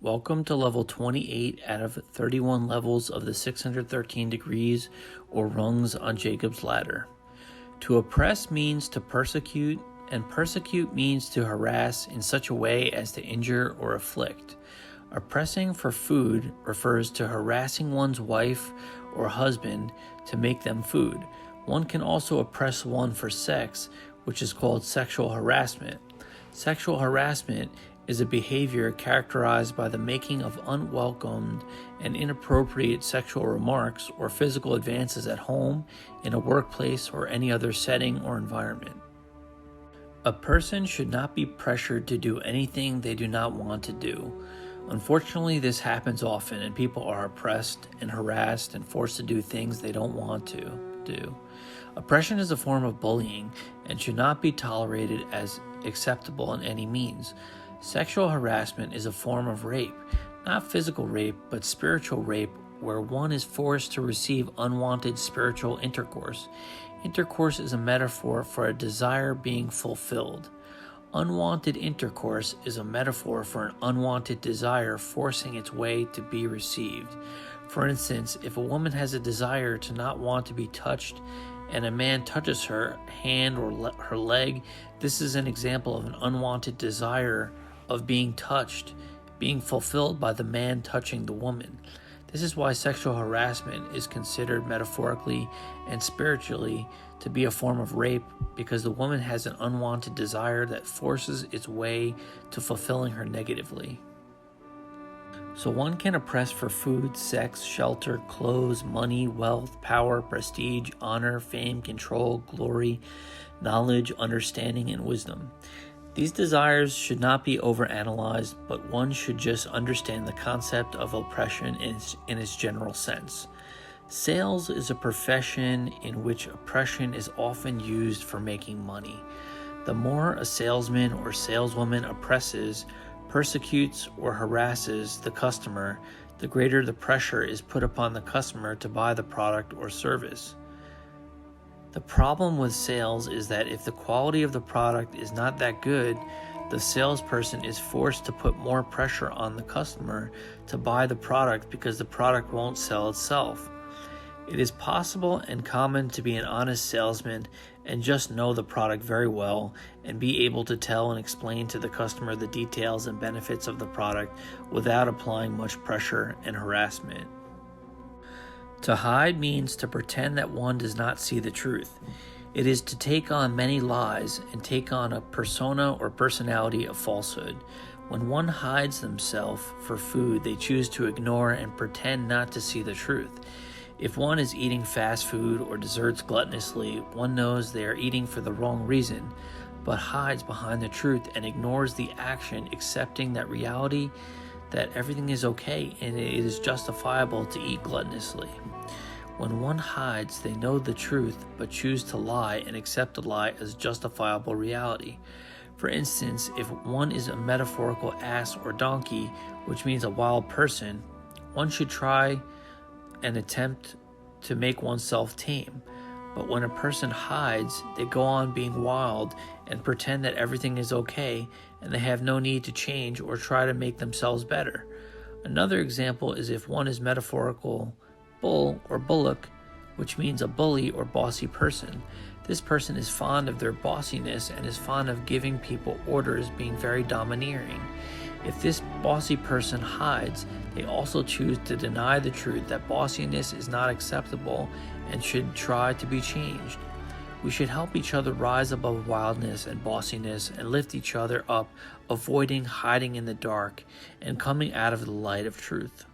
Welcome to level 28 out of 31 levels of the 613 degrees or rungs on Jacob's ladder. To oppress means to persecute, and persecute means to harass in such a way as to injure or afflict. Oppressing for food refers to harassing one's wife or husband to make them food. One can also oppress one for sex, which is called sexual harassment. Sexual harassment is a behavior characterized by the making of unwelcomed and inappropriate sexual remarks or physical advances at home, in a workplace, or any other setting or environment. A person should not be pressured to do anything they do not want to do. Unfortunately, this happens often, and people are oppressed and harassed and forced to do things they don't want to do. Oppression is a form of bullying and should not be tolerated as acceptable in any means. Sexual harassment is a form of rape, not physical rape, but spiritual rape, where one is forced to receive unwanted spiritual intercourse. Intercourse is a metaphor for a desire being fulfilled. Unwanted intercourse is a metaphor for an unwanted desire forcing its way to be received. For instance, if a woman has a desire to not want to be touched and a man touches her hand or her leg, this is an example of an unwanted desire of being touched, being fulfilled by the man touching the woman. This is why sexual harassment is considered metaphorically and spiritually to be a form of rape, because the woman has an unwanted desire that forces its way to fulfilling her negatively. So one can oppress for food, sex, shelter, clothes, money, wealth, power, prestige, honor, fame, control, glory, knowledge, understanding, and wisdom. These desires should not be overanalyzed, but one should just understand the concept of oppression in its general sense. Sales is a profession in which oppression is often used for making money. The more a salesman or saleswoman oppresses, persecutes, or harasses the customer, the greater the pressure is put upon the customer to buy the product or service. The problem with sales is that if the quality of the product is not that good, the salesperson is forced to put more pressure on the customer to buy the product because the product won't sell itself. It is possible and common to be an honest salesman and just know the product very well and be able to tell and explain to the customer the details and benefits of the product without applying much pressure and harassment. To hide means to pretend that one does not see the truth. It is to take on many lies and take on a persona or personality of falsehood. When one hides themselves for food, they choose to ignore and pretend not to see the truth. If one is eating fast food or desserts gluttonously, one knows they are eating for the wrong reason, but hides behind the truth and ignores the action, accepting that reality, that everything is okay and it is justifiable to eat gluttonously. When one hides, they know the truth but choose to lie and accept the lie as justifiable reality. For instance, if one is a metaphorical ass or donkey, which means a wild person, one should try and attempt to make oneself tame. But when a person hides, they go on being wild and pretend that everything is okay and they have no need to change or try to make themselves better. Another example is if one is metaphorical bull or bullock, which means a bully or bossy person. This person is fond of their bossiness and is fond of giving people orders, being very domineering. If this bossy person hides, they also choose to deny the truth that bossiness is not acceptable and should try to be changed. We should help each other rise above wildness and bossiness and lift each other up, avoiding hiding in the dark and coming out of the light of truth.